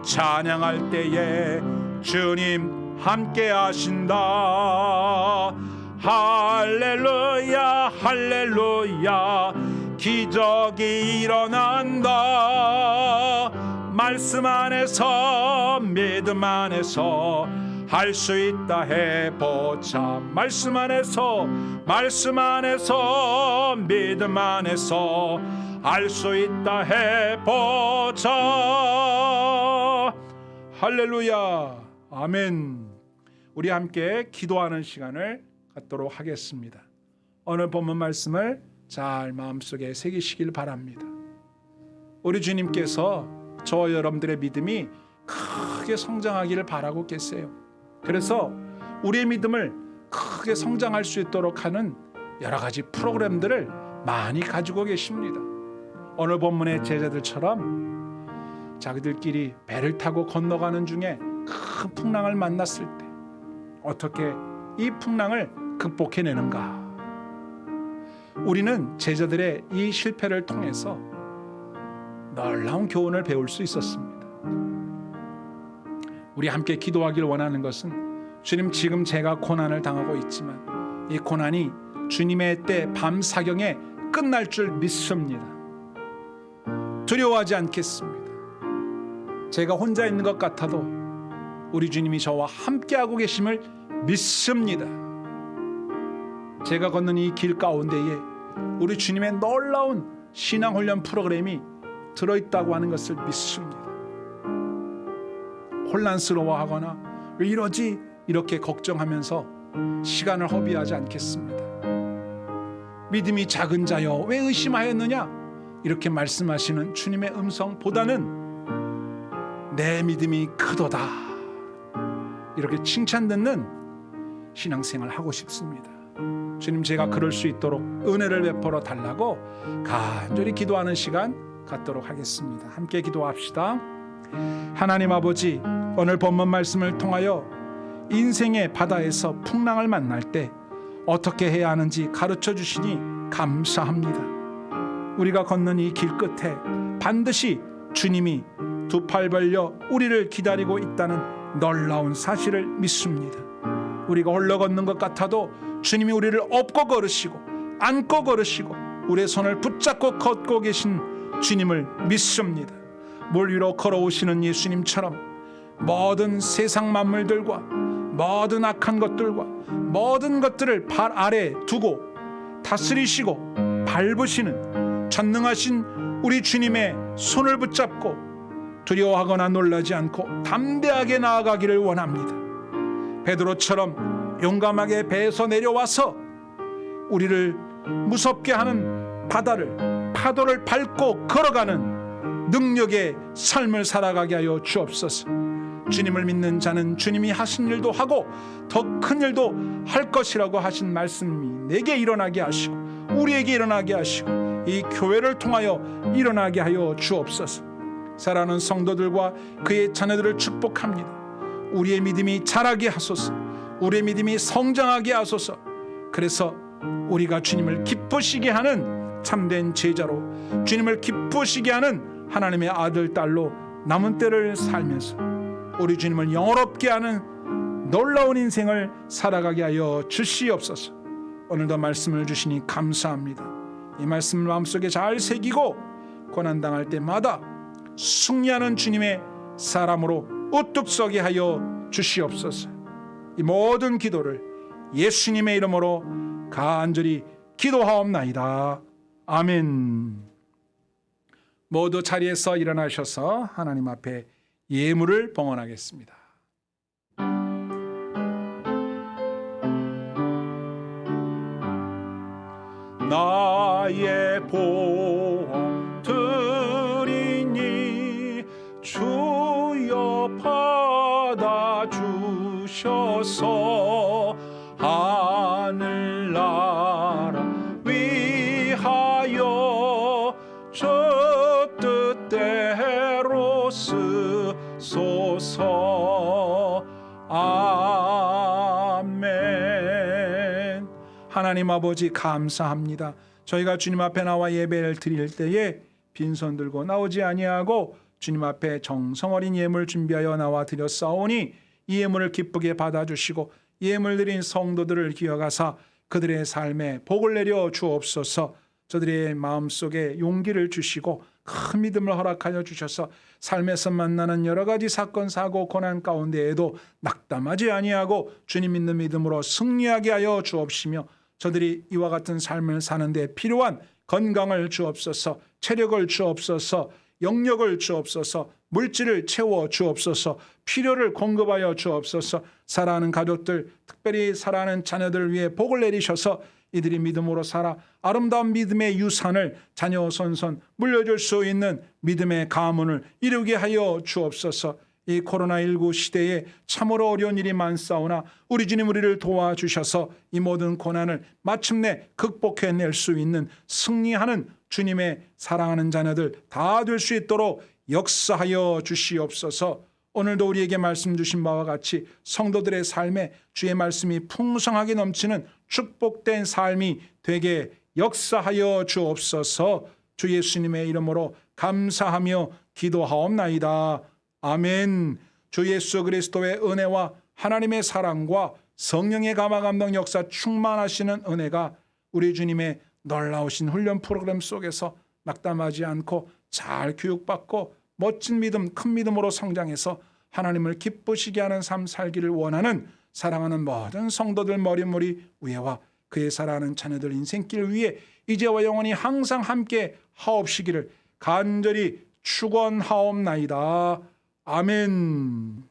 찬양할 때에 주님 함께 하신다. 할렐루야 할렐루야. 기적이 일어난다. 말씀 안에서 믿음 안에서 할 수 있다 해보자. 말씀 안에서 믿음 안에서 할 수 있다 해보자. 할렐루야. 아멘. 우리 함께 기도하는 시간을 갖도록 하겠습니다. 오늘 본문 말씀을 잘 마음속에 새기시길 바랍니다. 우리 주님께서 저와 여러분들의 믿음이 크게 성장하기를 바라고 계세요. 그래서 우리의 믿음을 크게 성장할 수 있도록 하는 여러 가지 프로그램들을 많이 가지고 계십니다. 오늘 본문의 제자들처럼 자기들끼리 배를 타고 건너가는 중에 큰 풍랑을 만났을 때 어떻게 이 풍랑을 극복해내는가? 우리는 제자들의 이 실패를 통해서 놀라운 교훈을 배울 수 있었습니다. 우리 함께 기도하길 원하는 것은 주님, 지금 제가 고난을 당하고 있지만 이 고난이 주님의 때 밤 사경에 끝날 줄 믿습니다. 두려워하지 않겠습니다. 제가 혼자 있는 것 같아도 우리 주님이 저와 함께하고 계심을 믿습니다. 제가 걷는 이 길 가운데에 우리 주님의 놀라운 신앙훈련 프로그램이 들어있다고 하는 것을 믿습니다. 혼란스러워하거나 왜 이러지? 이렇게 걱정하면서 시간을 허비하지 않겠습니다. 믿음이 작은 자여 왜 의심하였느냐 이렇게 말씀하시는 주님의 음성보다는 내 믿음이 크도다 이렇게 칭찬 듣는 신앙생활 하고 싶습니다. 주님, 제가 그럴 수 있도록 은혜를 베풀어 달라고 간절히 기도하는 시간 갖도록 하겠습니다. 함께 기도합시다. 하나님 아버지, 오늘 본문 말씀을 통하여 인생의 바다에서 풍랑을 만날 때 어떻게 해야 하는지 가르쳐 주시니 감사합니다. 우리가 걷는 이 길 끝에 반드시 주님이 두 팔 벌려 우리를 기다리고 있다는 놀라운 사실을 믿습니다. 우리가 홀로 걷는 것 같아도 주님이 우리를 업고 걸으시고 안고 걸으시고 우리의 손을 붙잡고 걷고 계신 주님을 믿습니다. 물 위로 걸어오시는 예수님처럼 모든 세상 만물들과 모든 악한 것들과 모든 것들을 발 아래 두고 다스리시고 밟으시는 전능하신 우리 주님의 손을 붙잡고 두려워하거나 놀라지 않고 담대하게 나아가기를 원합니다. 베드로처럼 용감하게 배에서 내려와서 우리를 무섭게 하는 파도를 밟고 걸어가는 능력의 삶을 살아가게 하여 주옵소서. 주님을 믿는 자는 주님이 하신 일도 하고 더 큰 일도 할 것이라고 하신 말씀이 내게 일어나게 하시고 우리에게 일어나게 하시고 이 교회를 통하여 일어나게 하여 주옵소서. 사랑하는 성도들과 그의 자녀들을 축복합니다. 우리의 믿음이 자라게 하소서. 우리의 믿음이 성장하게 하소서. 그래서 우리가 주님을 기쁘시게 하는 참된 제자로, 주님을 기쁘시게 하는 하나님의 아들 딸로 남은 때를 살면서 우리 주님을 영원롭게 하는 놀라운 인생을 살아가게 하여 주시옵소서. 오늘도 말씀을 주시니 감사합니다. 이 말씀을 마음속에 잘 새기고 고난당할 때마다 승리하는 주님의 사람으로 우뚝 서게 하여 주시옵소서. 이 모든 기도를 예수님의 이름으로 간절히 기도하옵나이다. 아멘. 모두 자리에서 일어나셔서 하나님 앞에 예물을 봉헌하겠습니다. 나의 보험 드리니 주여 받아주셔서 하늘나라 위하여 저 뜻대로 쓰소서. 아멘. 하나님 아버지 감사합니다. 저희가 주님 앞에 나와 예배를 드릴 때에 빈손 들고 나오지 아니하고 주님 앞에 정성 어린 예물 준비하여 나와 드렸사오니 이 예물을 기쁘게 받아주시고 예물 드린 성도들을 기억하사 그들의 삶에 복을 내려 주옵소서. 저들의 마음속에 용기를 주시고 큰 믿음을 허락하여 주셔서 삶에서 만나는 여러 가지 사건 사고 고난 가운데에도 낙담하지 아니하고 주님 믿는 믿음으로 승리하게 하여 주옵시며 저들이 이와 같은 삶을 사는 데 필요한 건강을 주옵소서. 체력을 주옵소서. 영력을 주옵소서. 물질을 채워 주옵소서. 필요를 공급하여 주옵소서. 사랑하는 가족들, 특별히 사랑하는 자녀들을 위해 복을 내리셔서 이들이 믿음으로 살아 아름다운 믿음의 유산을 자녀 손손 물려줄 수 있는 믿음의 가문을 이루게 하여 주옵소서. 이 코로나19 시대에 참으로 어려운 일이 많사오나 우리 주님 우리를 도와주셔서 이 모든 고난을 마침내 극복해낼 수 있는 승리하는 주님의 사랑하는 자녀들 다 될 수 있도록 역사하여 주시옵소서. 오늘도 우리에게 말씀 주신 바와 같이 성도들의 삶에 주의 말씀이 풍성하게 넘치는 축복된 삶이 되게 역사하여 주옵소서. 주 예수님의 이름으로 감사하며 기도하옵나이다. 아멘. 주 예수 그리스도의 은혜와 하나님의 사랑과 성령의 감화 감동 역사 충만하시는 은혜가 우리 주님의 놀라우신 훈련 프로그램 속에서 낙담하지 않고 잘 교육받고 멋진 믿음, 큰 믿음으로 성장해서 하나님을 기쁘시게 하는 삶 살기를 원하는 사랑하는 모든 성도들 머리머리 위에와 그의 사랑하는 자녀들 인생길 위에 이제와 영원히 항상 함께 하옵시기를 간절히 축원하옵나이다. 아멘.